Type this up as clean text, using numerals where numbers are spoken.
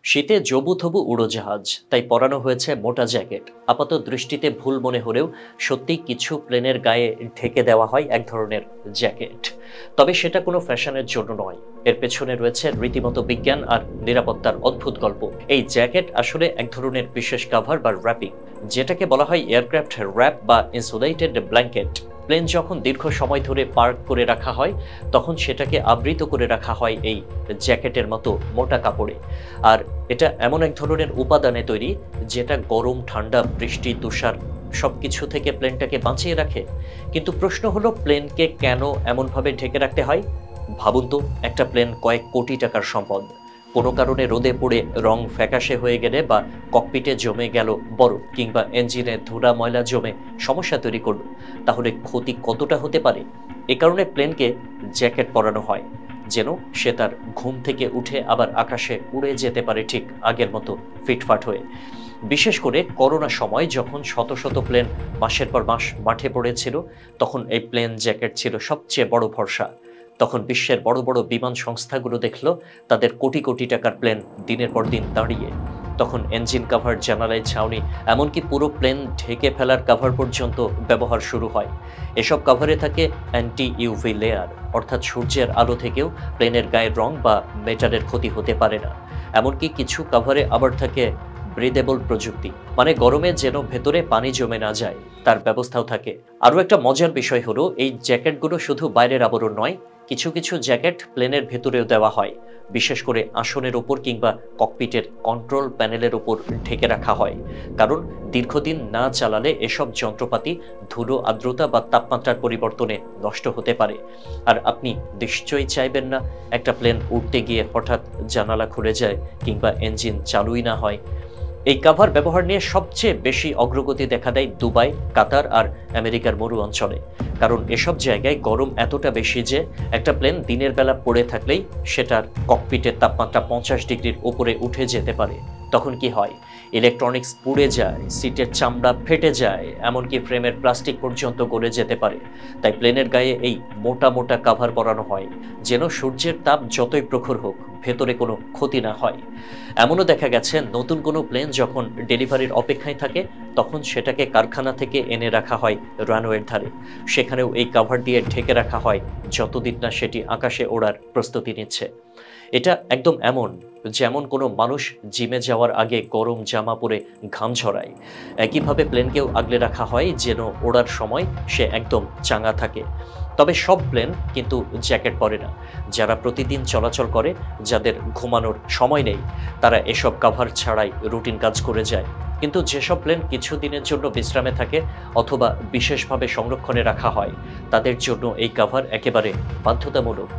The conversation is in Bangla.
শীতে জবুথবু উড়োজাহাজ, তাই পরানো হয়েছে মোটা জ্যাকেট। আপাত দৃষ্টিতে ভুল মনে হলেও সত্যি কিছু প্লেনের গায়ে ঢেকে দেওয়া হয় এক ধরনের জ্যাকেট। তবে সেটা কোনো ফ্যাশনের জন্য নয়, এর পেছনে রয়েছে রীতিমতো বিজ্ঞান আর নিরাপত্তার অদ্ভুত গল্প। এই জ্যাকেট আসলে এক ধরনের বিশেষ কাভার বা র্যাপিং, যেটাকে বলা হয় এয়ারক্রাফট র্যাপ বা ইনসুলেটেড ব্ল্যাঙ্কেট। প্লেন যখন দীর্ঘ সময় ধরে পার্ক করে রাখা হয়, তখন সেটাকে আবৃত করে রাখা হয় এই জ্যাকেটের মতো মোটা কাপড়ে। আর এটা এমন এক ধরনের উপাদানে তৈরি, যেটা গরম, ঠান্ডা, বৃষ্টি, তুষার সবকিছু থেকে প্লেনটাকে বাঁচিয়ে রাখে। কিন্তু প্রশ্ন হলো, প্লেনকে কেন এমনভাবে ঢেকে রাখতে হয়? ভাবুন তো, একটা প্লেন কয়েক কোটি টাকার সম্পদ। কোনো কারণে রোদে পড়ে রং ফ্যাকাশে হয়ে গেলে, বা ককপিটে জমে গেল বরফ, কিংবা ইঞ্জিনে ধুলা ময়লা জমে সমস্যা তৈরি করল, তাহলে ক্ষতি কতটা হতে পারে? এ কারণে প্লেনকে জ্যাকেট পরানো হয়, যেন সে তার ঘুম থেকে উঠে আবার আকাশে উড়ে যেতে পারে ঠিক আগের মতো ফিটফাট হয়ে। বিশেষ করে করোনার সময় যখন শত শত প্লেন মাসের পর মাস মাঠে পড়েছিল, তখন এই প্লেন জ্যাকেট ছিল সবচেয়ে বড় ভরসা। তখন বিশ্বের বড় বড় বিমান সংস্থাগুলো দেখল তাদের কোটি কোটি টাকার প্লেন দিনের পর দিন দাঁড়িয়ে। তখন ইঞ্জিন কাভার, জানালায় ছাউনি, এমনকি পুরো প্লেন ঢেকে ফেলার কাভার পর্যন্ত ব্যবহার শুরু হয়। এসব কাভারে থাকে অ্যান্টি ইউভি লেয়ার, অর্থাৎ সূর্যের আলো থেকেও প্লেনের গায়ের রং বা মেটালের ক্ষতি হতে পারে না। এমনকি কিছু কাভারে আবার থাকে ব্রিদেবল প্রযুক্তি, মানে গরমে যেন ভেতরে পানি জমে না যায় তার ব্যবস্থাও থাকে। আরও একটা মজার বিষয় হলো, এই জ্যাকেটগুলো শুধু বাইরের আবরণ নয়, কিছু কিছু জ্যাকেট প্লেনের ভেতরেও দেওয়া হয়। বিশেষ করে আসনের ওপর কিংবা ককপিটের কন্ট্রোল প্যানেলের ওপর ঢেকে রাখা হয়, কারণ দীর্ঘদিন না চালালে এসব যন্ত্রপাতি ধুলো, আর্দ্রতা বা তাপমাত্রার পরিবর্তনে নষ্ট হতে পারে। আর আপনি নিশ্চয়ই চাইবেন না একটা প্লেন উঠতে গিয়ে হঠাৎ জানালা খুলে যায় কিংবা ইঞ্জিন চালুই না হয়। এই কাভার ব্যবহার নিয়ে সবচেয়ে বেশি অগ্রগতি দেখা দেয় দুবাই, কাতার আর আমেরিকার মরু অঞ্চলে। কারণ এসব জায়গায় গরম এতটা বেশি যে একটা প্লেন দিনের বেলা পড়ে থাকলেই সেটার ককপিটের তাপমাত্রা 50 ডিগ্রির উপরে উঠে যেতে পারে। তখন কি হয়? ইলেকট্রনিক্স পুড়ে যায়, সিটের চামড়া ফেটে যায়, এমনকি ফ্রেমের প্লাস্টিক পর্যন্ত গলে যেতে পারে। তাই প্লেনের গায়ে এই মোটা মোটা কাভার পরানো হয়, যেন সূর্যের তাপ যতই প্রখর হোক, ভেতরে কোনো ক্ষতি না হয়। এমনও দেখা গেছে, নতুন কোনো প্লেন যখন ডেলিভারির অপেক্ষায় থাকে, তখন সেটাকে কারখানা থেকে এনে রাখা হয় রানওয়ের ধারে। সেখানেও এই কাভার দিয়ে ঢেকে রাখা হয়, যতদিন না সেটি আকাশে ওড়ার প্রস্তুতি নিচ্ছে। এটা একদম এমন যেমন কোনো মানুষ জিমে যাওয়ার আগে গরম জামা পরে ঘাম ঝরায়। একইভাবে প্লেনকেও আগলে রাখা হয়, যেন ওড়ার সময় সে একদম চাঙ্গা থাকে। তবে সব প্লেন কিন্তু জ্যাকেট পরে না। যারা প্রতিদিন চলাচল করে, যাদের ঘুমানোর সময় নেই, তারা এসব কাভার ছাড়াই রুটিন কাজ করে যায়। কিন্তু যেসব প্লেন কিছু দিনের জন্য বিশ্রামে থাকে অথবা বিশেষভাবে সংরক্ষণে রাখা হয়, তাদের জন্য এই কাভার একেবারে বাধ্যতামূলক।